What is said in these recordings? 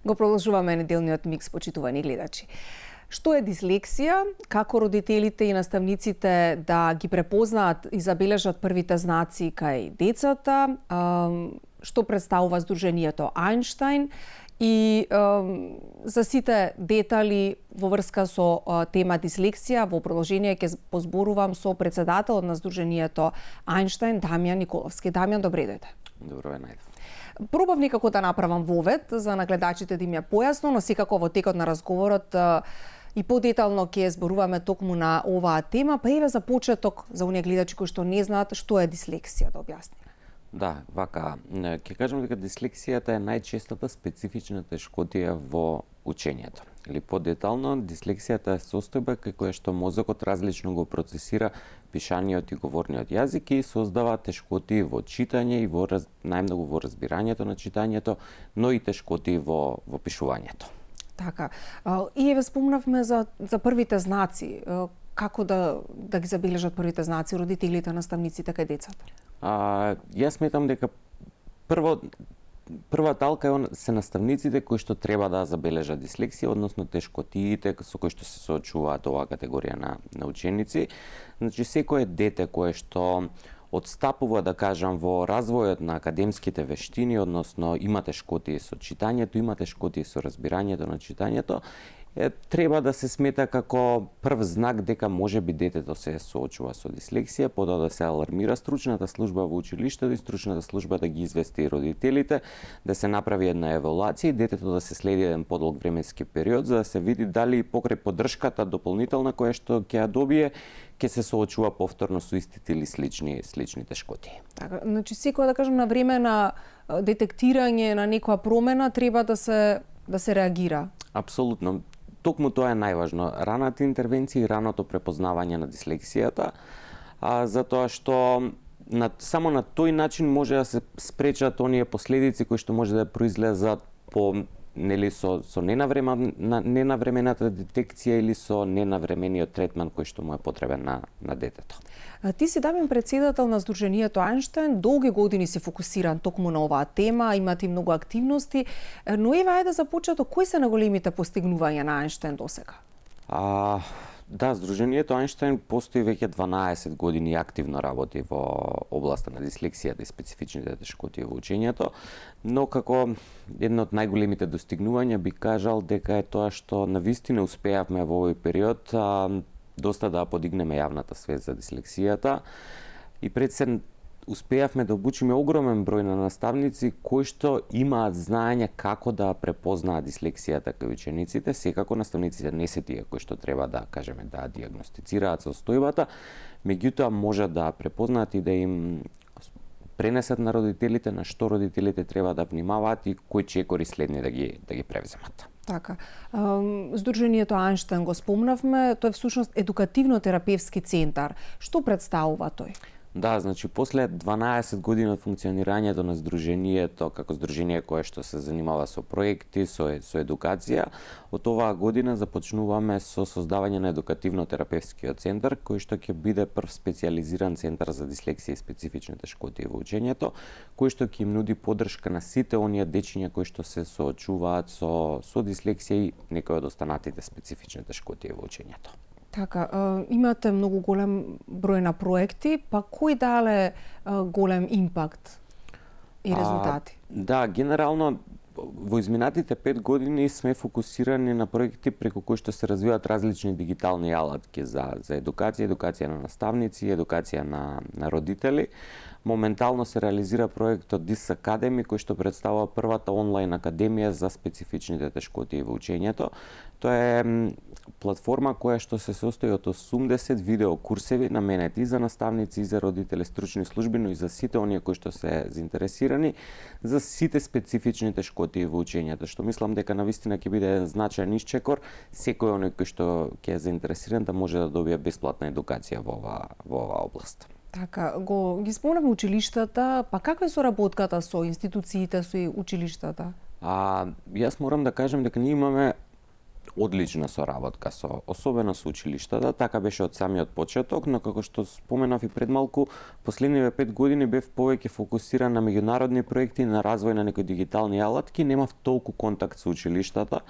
Го продолжуваме неделниот микс, почитувани гледачи. Што е дислексија, како родителите и наставниците да ги препознаат и забележат првите знаци кај децата, што представува Сдружението Ајнштајн и за сите детали во врска со тема дислексија, во продолжение ќе позборувам со председателот на Сдружението Ајнштајн, Дамјан Николовски. Дамјан, добре дојде. Добро е, најдов. Пробав некако да направам вовед за нагледачите да им ја појасно, но секако во текот на разговорот и подетално ќе зборуваме токму на оваа тема, па еве за почеток за оние гледачи кои што не знаат што е дислексија, да објасниме. Да, вака, ќе кажам дека дислексијата е најчестата специфична тешкотија во учењето. Или подетално, дислексијата е состојба кај која што мозокот различно го процесира пишаниот и говорниот јазик и создава тешкоти во читање и најмногу во разбирањето на читањето, но и тешкоти во пишувањето. Така. И еве спомнавме за првите знаци. Како да ги забележат првите знаци родителите, наставниците кај децата? Јас сметам дека прва талка се наставниците кои што треба да забележат дислексија, односно тешкотиите со кои што се соочуваат оваа категорија на ученици. Значи, секое дете кое што одстапува, да кажам, во развојот на академските вештини, односно има тешкоти со читањето, има тешкоти со разбирањето на читањето, треба да се смета како прв знак дека можеби детето се соочува со дислексија, подоа да се алармира стручната служба во училиштето и стручната служба да ги извести родителите, да се направи една евалуација и детето да се следи еден подолг временски период за да се види дали покрај поддршката дополнителна која што ќе ја добие ќе се соочува повторно со истите или слични тешкоти. Така, значи секоја, да кажем, на време на детектирање на некоја промена треба да се реагира. Апсолутно. Токму тоа е најважно. Раната интервенција и раното препознавање на дислексијата, затоа што само на тој начин може да се спречат оние последици кои што може да произлезат со ненавремената детекција или со ненавремениот третман кој што му е потребен на детето. Ти си, Дамјан, председател на Сдружението Ајнштајн, долги години си фокусиран токму на оваа тема, имате и многу активности, но еве ајде за почеток, кои се најголемите постигнувања на Ајнштајн досега? Да, Сдружението Ајнштајн постои веќе 12 години и активно работи во областа на дислексијата и специфичните тешкоти во учењето, но како едно од најголемите достигнувања би кажал дека е тоа што навистина успеавме во овој период доста да подигнеме јавната свест за дислексијата и пред се успеавме да обучиме огромен број на наставници кои што имаат знаење како да препознаат дислексијата кај учениците. Секако наставниците не се тие кои што треба да кажеме да дијагностицираат состојбата, меѓутоа може да препознаат и да им пренесат на родителите на што родителите треба да внимаваат и кои чекори следни да ги превземат. Така. Сдружението Ајнштајн го спомнавме, тој е всушност едукативно-терапевски центар. Што представува тој? Да, значи после 12 години од функционирањето на Сдружението како здружение кое што се занимава со проекти, со едукација, од оваа година започнуваме со создавање на едукативно-терапевскиот центар, кој што ќе биде прв специјализиран центар за дислексија и специфични тешкоти во учењето, кој што ќе им нуди поддршка на сите оние дечиња кои што се соочуваат со дислексија и некои од останатите специфични тешкоти во учењето. Така, имате многу голем број на проекти, па кој дале голем импакт и резултати? Да, генерално во изминатите 5 години сме фокусирани на проекти преку кои што се развиваат различни дигитални алатки за едукација на наставници, едукација на родители. Моментално се реализира проектот DIS Academy, кој што представува првата онлайн академија за специфичните тешкоти во учењето. Тоа е платформа која што се состои од 80 видео курсеви наменети и за наставници, и за родители, стручни служби, но и за сите оние кои што се заинтересирани за сите специфични тешкоти во учењето, што мислам дека навистина ќе биде значаен исчекор секој оној кој што ќе е заинтересиран да може да добие бесплатна едукација во оваа област. Така, ги спомнавме училиштата, па каква е соработката со институциите, со училиштата? Јас морам да кажам дека ние имаме одлична соработка особено со училиштата, така беше од самиот почеток, но како што споменав и пред малку, последниве 5 години бев повеќе фокусиран на меѓународни проекти, на развој на некои дигитални алатки, немав толку контакт со училиштата,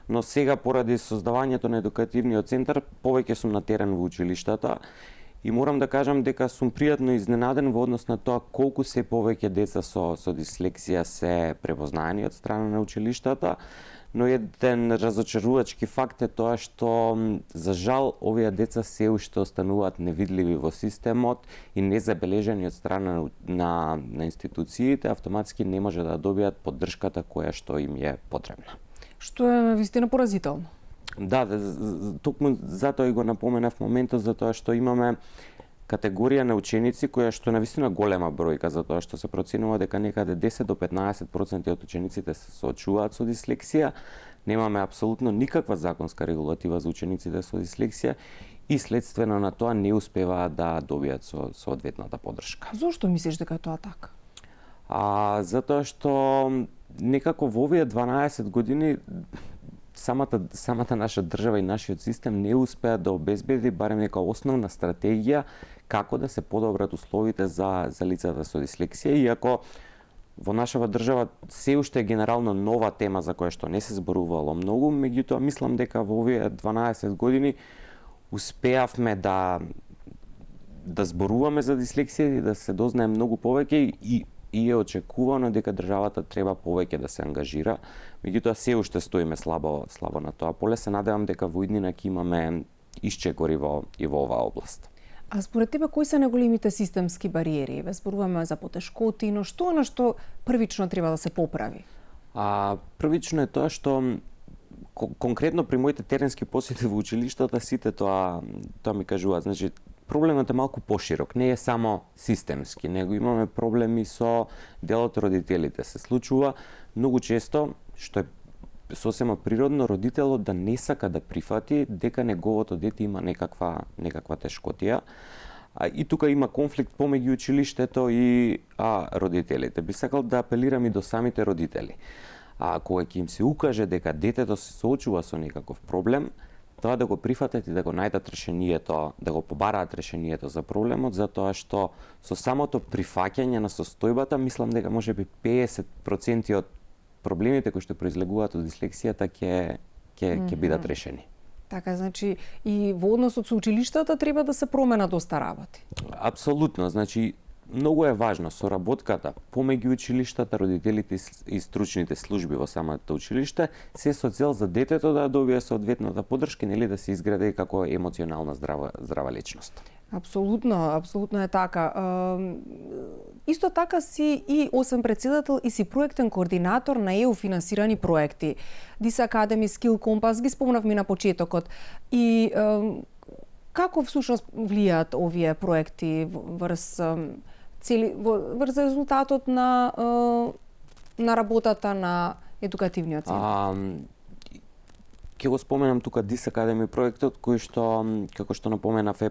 но сега поради создавањето на едукативниот центар повеќе сум на терен во училиштата. И морам да кажам дека сум пријатно изненаден во однос на тоа колку се повеќе деца со дислексија се препознаени од страна на училиштата, но еден разочарувачки факт е тоа што за жал овие деца се уште остануваат невидливи во системот и незабележани од страна на институциите, автоматски не може да добијат поддршката која што им е потребна. Што е навистина поразително. Да, токму затоа и го напоменав моментот, затоа што имаме категорија на ученици која што навистина голема бројка, затоа што се проценува дека некаде 10 до 15% од учениците се соочуваат со дислексија. Немаме апсолутно никаква законска регулатива за учениците со дислексија и следствено на тоа не успеваат да добијат соодветната поддршка. Зошто мислиш дека е тоа така? Затоа што некако во овие 12 години самата наша држава и нашиот систем не успеа да обезбеди барем нека основна стратегија како да се подобрат условите за лицата со дислексија, иако во нашава држава се уште е генерално нова тема за која што не се зборувало многу, меѓутоа мислам дека во овие 12 години успеавме да зборуваме за дислексија и да се дознае многу повеќе и е очекувано дека државата треба повеќе да се ангажира. Меѓутоа се уште стоиме слабо на тоа поле. Се надевам дека во иднина ќе имаме исчекори и во оваа област. А според тебе кои се најголемите системски бариери? Зборуваме за потешкоти, но што на што првично треба да се поправи? Првично е тоа што конкретно при моите теренски посети во училиштата сите тоа ми кажуваат. Значи, проблемот е малку поширок, не е само системски, него имаме проблеми со делот родителите. Се случува многу често, што е сосема природно, родителот да не сака да прифати дека неговото дете има некаква тешкотија. И тука има конфликт помеѓу училиштето и родителите. Би сакал да апелирам и до самите родители. Кога ќе им се укаже дека детето се соочува со некаков проблем, тоа да го прифатат и да го најдат решението, да го побараат решението за проблемот, затоа што со самото прифаќање на состојбата, мислам дека можеби 50% од проблемите кои што произлегуваат од дислексијата ќе бидат решени. Така, значи и во односот со училиштата треба да се промена доста работи. Апсолутно, значи многу е важно соработката помеѓу училиштата, родителите и стручните служби во самото училиште, се со цел за детето да добие соодветната поддршка, нели да се изгради како емоционална здрава личност. Апсолутно е така. Исто така си и освен председател и си проектен координатор на ЕУ финансирани проекти. This Academy, Skill Compass, ги спомнавме на почетокот. И како всушност влијаат овие проекти врз резултатот на работата на едукативниот центар? Ќе го споменам тука This Academy проектот, кој што, како што напоменав, е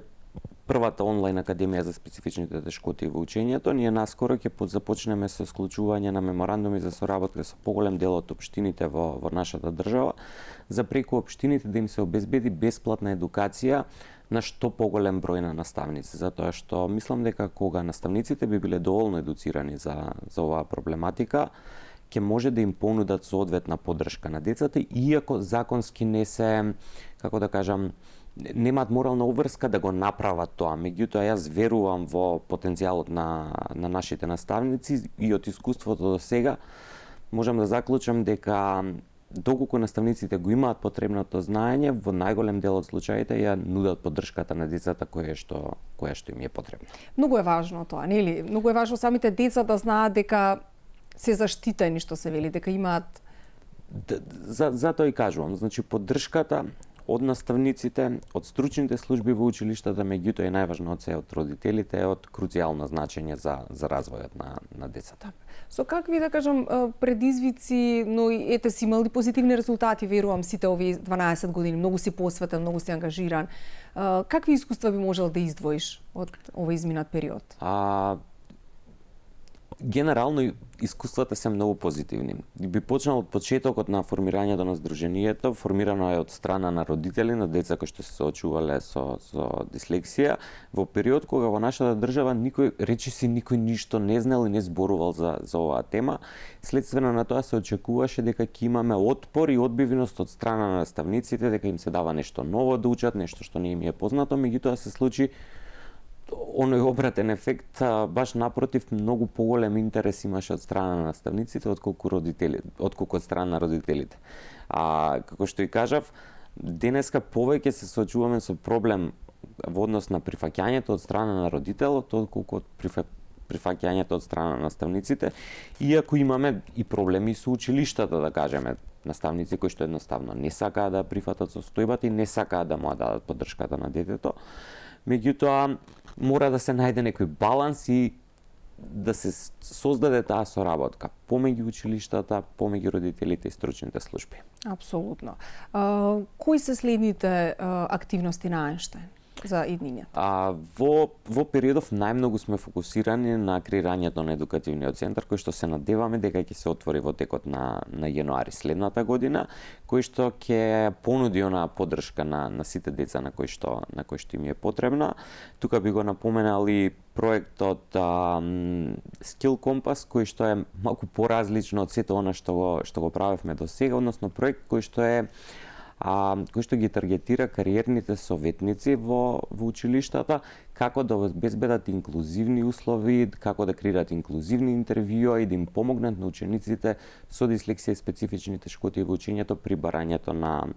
првата онлайн академија за специфичните тешкоти во учењето. Ние наскоро ќе започнеме со склучување на меморандуми за соработка со поголем дел од општините во нашата држава, за преку општините да им се обезбеди бесплатна едукација на што поголем број на наставници, затоа што мислам дека кога наставниците би биле доволно едуцирани за оваа проблематика, ќе може да им понудат соодветна поддршка на децата, иако законски не се, како да кажам, немаат морална обврска да го направат тоа. Меѓутоа, јас верувам во потенцијалот на нашите наставници и од искуството до сега можам да заклучам дека доколку наставниците го имаат потребното знаење, во најголем дел од случаите ја нудат поддршката на децата која што им е потребна. Многу е важно тоа, нели? Многу е важно самите деца да знаат дека се заштитени, што се вели, дека имаат... Затоа и кажувам, значи поддршката од наставниците, од стручните служби во училиштата, меѓутоа и најважно од родителите, е од круцијално значење за развојот на децата. Со какви, да кажам, предизвици, но и ете си имали позитивни резултати, верувам, сите овие 12 години, многу си посветен, многу си ангажиран. Какви искуства би можел да издвоиш од овој изминат период? Генерално искуствата се многу позитивни. Би почнал од почетокот на формирањето на здруженијето, формирано е од страна на родители на деца кои што се соочувале со дислексија, во период кога во нашата држава никој ништо не знал и не зборувал за оваа тема. Следствено на тоа се очекуваше дека ќе имаме отпор и одбивност од страна на наставниците, дека им се дава нешто ново да учат, нешто што не им е познато, меѓутоа се случи оној обратен ефект, баш напротив, многу поголем интерес имаше од страна на наставниците отколку од страна на родителите. Како што и кажав, денеска повеќе се соочуваме со проблем во однос на прифаќањето од страна на родителот, отколку од прифаќањето од страна на наставниците, иако имаме и проблеми со училиштата, да кажеме, наставници кои што едноставно не сакаат да прифатат состојбата и не сакаат да му дадат поддршката на детето. Меѓутоа, мора да се најде некој баланс и да се создаде таа соработка помеѓу училиштата, помеѓу родителите и стручните служби. Апсолутно. Кои се следните активности на Ајнштајн за иднињата? Во периодов најмногу сме фокусирани на креирањето на едукативниот центар, кој што се надеваме дека ќе се отвори во текот на јануари следната година, кој што ќе понуди онаа поддршка на сите деца на кои што им е потребна. Тука би го напоменал и проектот Skill Compass, кој што е малку поразлично од сето она што го правевме до сега, односно проект кој што ги таргетира кариерните советници во училиштата, како да обезбедат инклузивни услови, како да креират инклузивни интервјуа и да им помогнат на учениците со дислексија и специфични тешкоти во учењето при барањето на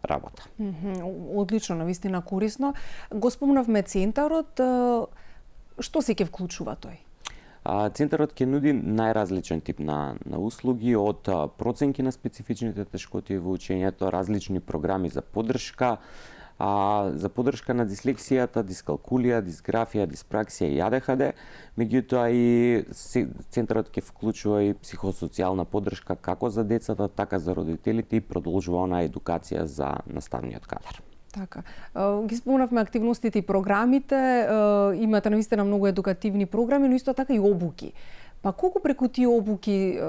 работа. Одлично, навистина корисно. Го спомнавме центарот, што се ќе вклучува тој? Центарот ќе нуди најразличен тип на услуги, од проценки на специфичните тешкоти во учењето, различни програми за поддршка на дислексијата, дискалкулија, дисграфија, диспраксија и АДХД, меѓутоа и центарот ќе вклучува и психосоцијална поддршка како за децата, така за родителите и продолжува онаа едукација за наставниот кадар. Така. Ги спомнавме активностите и програмите, имате навистина многу едукативни програми, но исто така и обуки. Па колку преку тие обуки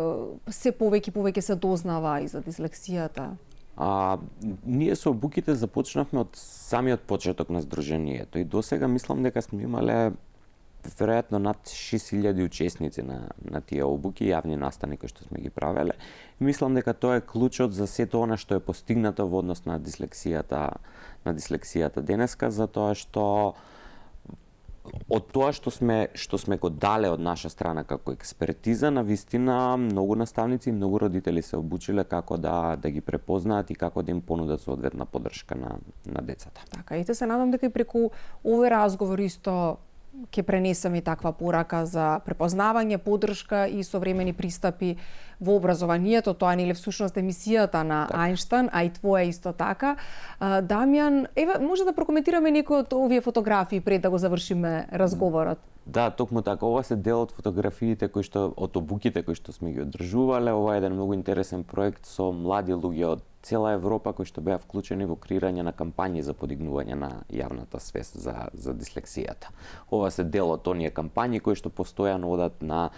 се повеќе се дознава и за дислексијата? Ние со обуките започнавме од самиот почеток на здруженијето и досега мислам дека сме имале веројатно над 6000 учесници на тие обуки, јавни настани кои што сме ги правеле. Мислам дека тоа е клучот за сето она што е постигнато во однос на дислексијата денеска, затоа што од тоа што сме го дале од наша страна како експертиза, навистина многу наставници и многу родители се обучиле како да ги препознаат и како да им понудат соодветна поддршка на децата. Така, и се надам дека и преку овој разговор исто ќе пренесеме и таква порака за препознавање, поддршка и современи пристапи во образованието. Тоа нели всушност емисијата на Ајнштајн, а и твоја исто така. Дамјан, може да прокоментираме некои од овие фотографии пред да го завршиме разговорот? Да, токму така. Ова се дел од фотографиите од обуките кои што сме ги одржувале. Ова е еден многу интересен проект со млади луѓе од цела Европа кои што беа вклучени во креирање на кампањи за подигнување на јавната свест за дислексијата. Ова се дел од оние кампањи кои што постојано одат на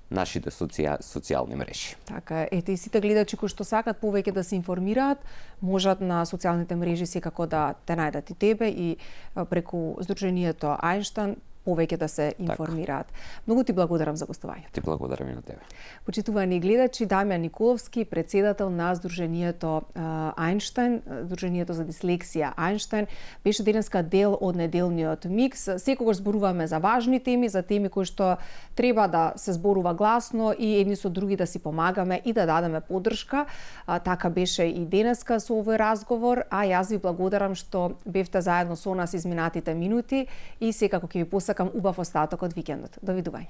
нашите социјални мрежи. Така, ете и сите гледачи кои што сакат повеќе да се информираат, можат на социјалните мрежи секако да те најдат и тебе и преку Здруженијето Ајнштајн повеќе да се информираат. Многу ти благодарам за гостувањето. Ти благодарам и на тебе. Почитувани гледачи, Дамјан Николовски, председател на Здруженијето Ајнштајн, Здруженијето за дислексија Ајнштајн, беше денеска дел од неделниот микс. Секогаш зборуваме за важни теми, за теми кои што треба да се зборува гласно и едни со други да си помагаме и да дадеме поддршка. Така беше и денеска со овој разговор, а јас ви благодарам што бевте заедно со нас изминатите минути и секако ќе ви посакам убав остаток од викендот. Довидување.